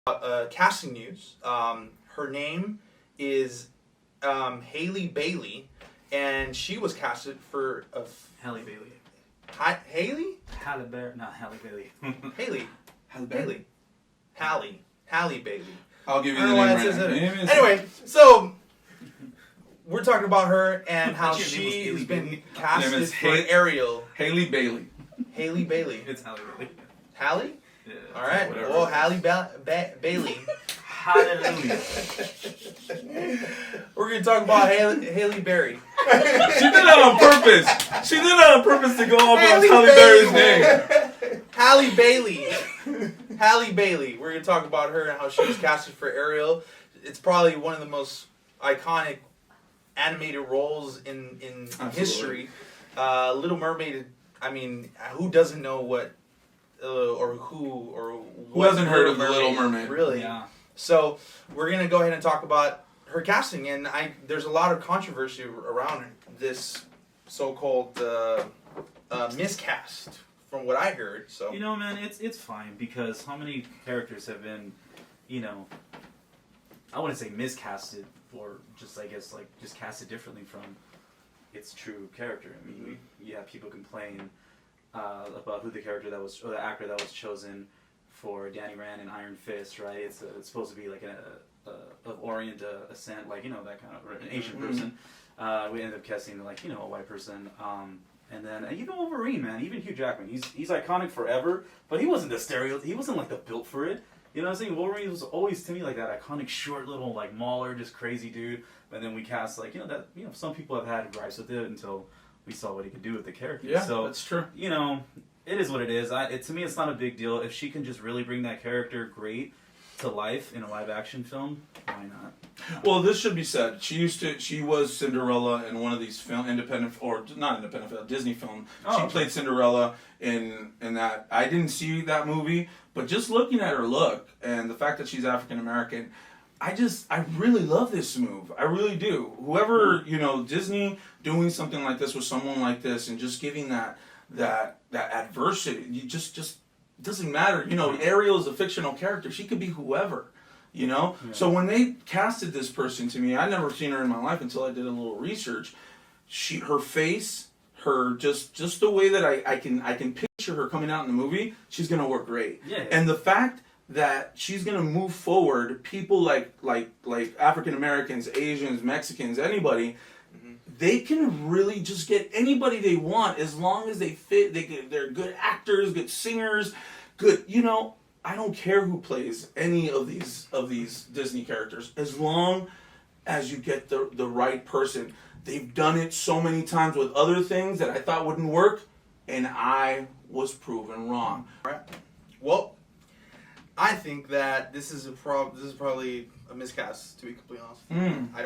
Casting news. Her name is Halle Bailey, and she was casted for Halle Bailey. Haley? Not Halle Bailey. Haley. Halle Bailey. Halle Bailey. I'll give you I the don't know name why it says right now. that. Anyway, so we're talking about her and how Your name was she's Haley been Bailey? casted for Ariel. Halle Bailey. Halle Bailey. It's Halle Bailey. Hallie? Yeah. All right. Whatever. Well, Halle Bailey. Hallelujah. We're going to talk about Halle Berry. She did that on purpose. She did that on purpose to go off on Halle Berry's name. Halle Bailey. Halle Bailey. We're going to talk about her and how she was casted for Ariel. It's probably one of the most iconic animated roles in history. Little Mermaid, I mean, who doesn't know what, who hasn't heard of the Little Mermaid? Really? Yeah. So we're going to go ahead and talk about her casting, and there's a lot of controversy around this so-called miscast, from what I heard. So You know, man, it's fine because how many characters have been, I wouldn't say miscasted or just just casted differently from its true character. I mean, people complain about who the character that was or the actor that was chosen for Danny Rand in Iron Fist, right? It's supposed to be like of Orient ascent, that kind of an Asian person. We ended up casting a white person. And then even Wolverine, man, even Hugh Jackman, he's iconic forever, but he wasn't he wasn't like the built for it. You know what I'm saying? Wolverine was always to me like that iconic short little Mauler, just crazy dude. But then we cast some people have had gripes with it until we saw what he could do with the character. Yeah, so that's true. It is what it is. To me, it's not a big deal. If she can just really bring that character great to life in a live action film, why not? Well, this should be said. She was Cinderella in one of these Disney film. Oh, She okay. played Cinderella in that. I didn't see that movie, but just looking at her look and the fact that she's African American, I really love this move. I really do. Whoever, Disney doing something like this with someone like this and just giving that adversity, you just doesn't matter. Ariel is a fictional character. She could be whoever, Yeah. So when they casted this person to me, I'd never seen her in my life until I did a little research. Her face, her just the way that I can picture her coming out in the movie, she's gonna work great. Yeah. And the fact that she's gonna move forward, people like African Americans, Asians, Mexicans, anybody. They can really just get anybody they want as long as they fit. They're good actors, good singers, good. I don't care who plays any of these Disney characters as long as you get the right person. They've done it so many times with other things that I thought wouldn't work, and I was proven wrong. Right. Well, I think that this is probably a miscast, to be completely honest. I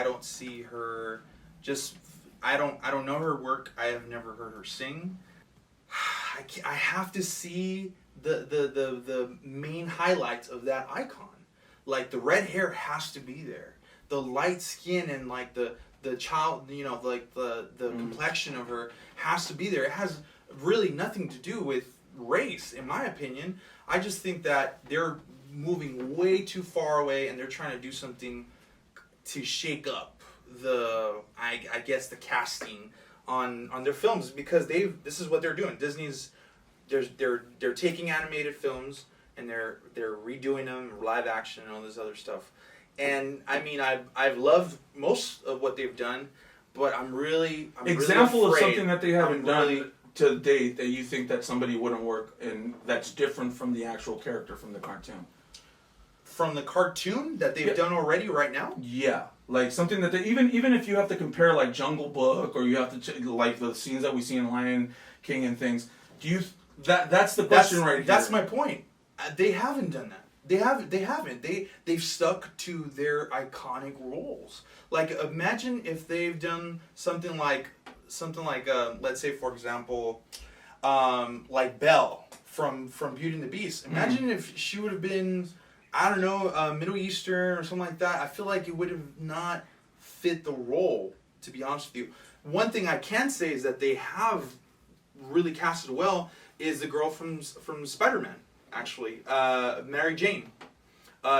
don't see her. I don't know her work. I have never heard her sing. I have to see the main highlights of that icon. Like the red hair has to be there. The light skin and the child, the complexion of her has to be there. It has really nothing to do with race, in my opinion. I just think that they're moving way too far away, and they're trying to do something to shake up the casting on their films, because this is what they're doing. Disney's they're taking animated films and they're redoing them live action and all this other stuff. And I mean, I've loved most of what they've done, but I'm really Example of afraid. something that they haven't really done to date that you think that somebody wouldn't work and that's different from the actual character from the cartoon. From the cartoon that they've done already right now? Yeah, like something that they even if you have to compare like Jungle Book or you have to like the scenes that we see in Lion King and things. Do you that's the question right here? That's my point. They haven't done that. They haven't. They've stuck to their iconic roles. Like imagine if they've done something like let's say for example, like Belle from Beauty and the Beast. Imagine if she would have been, I don't know, Middle Eastern or something like that. I feel like it would have not fit the role, to be honest with you. One thing I can say is that they have really casted well is the girl from Spider-Man. actually. Mary Jane.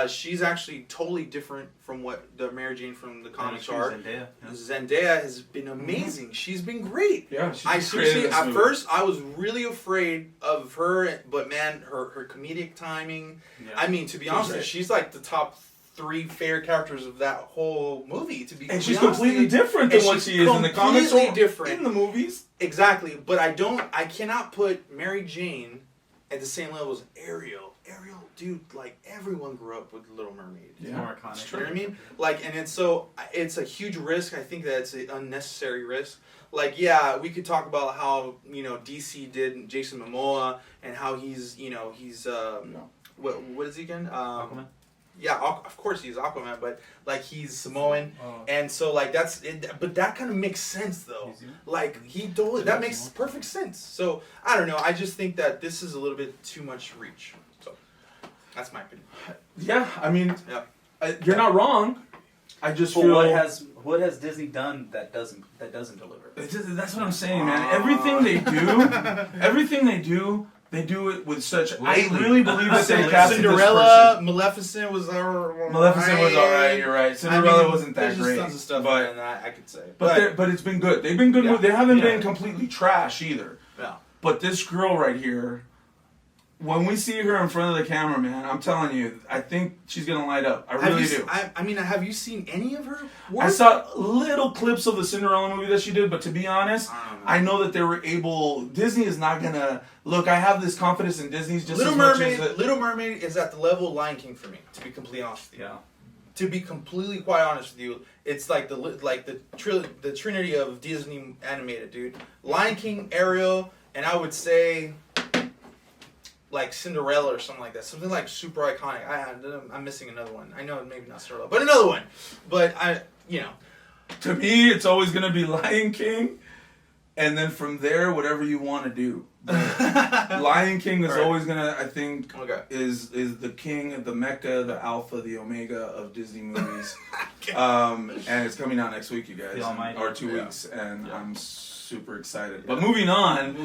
She's actually totally different from what the Mary Jane from the comics are. Zendaya. Yeah. Zendaya has been amazing. She's been great. Yeah, I seriously, at first, I was really afraid of her, but man, her comedic timing. Yeah. I mean, to be honest, with you, she's like the top 3 favorite characters of that whole movie. And she's completely different than what she is in the comics or in the movies. Exactly, but I cannot put Mary Jane at the same level as Ariel. Ariel, dude, like everyone grew up with Little Mermaid. Yeah, more iconic. You know what I mean? Like, and it's a huge risk. I think that it's an unnecessary risk. Like, yeah, we could talk about how DC did Jason Momoa and how he's what is he again? Aquaman. Yeah, of course he's Aquaman, but like he's Samoan, and so like that's it. But that kind of makes sense though. Like that makes perfect sense. So I don't know. I just think that this is a little bit too much reach. So that's my opinion. Yeah, I mean, yeah. You're not wrong. I just but feel what has Disney done that doesn't deliver? That's what I'm saying, man. Everything they do. They do it with such. I really believe that they casted Cinderella, Maleficent was alright. Maleficent was alright. You're right. Cinderella wasn't that great. There's tons of stuff, but I could say. But it's been good. They've been good. They haven't been completely trash either. Yeah. But this girl right here, when we see her in front of the camera, man, I'm telling you, I think she's gonna light up. I really do. I mean, have you seen any of her work? I saw little clips of the Cinderella movie that she did, but to be honest, I know that they were able. Disney is not gonna look. I have this confidence in Disney's just Little as Mermaid. much as Little Mermaid is at the level of Lion King for me. To be completely honest with you. Yeah. To be completely quite honest with you, it's like the trinity of Disney animated, dude. Lion King, Ariel, and I would say like Cinderella or something like that. Something like super iconic. I'm missing another one. I know maybe not Cinderella, but another one. But To me, it's always gonna be Lion King, and then from there, whatever you want to do. Lion King is always gonna, I think, is the king, the Mecca, the Alpha, the Omega of Disney movies. And it's coming out next week, you guys, or 2 weeks, and I'm super excited. But moving on.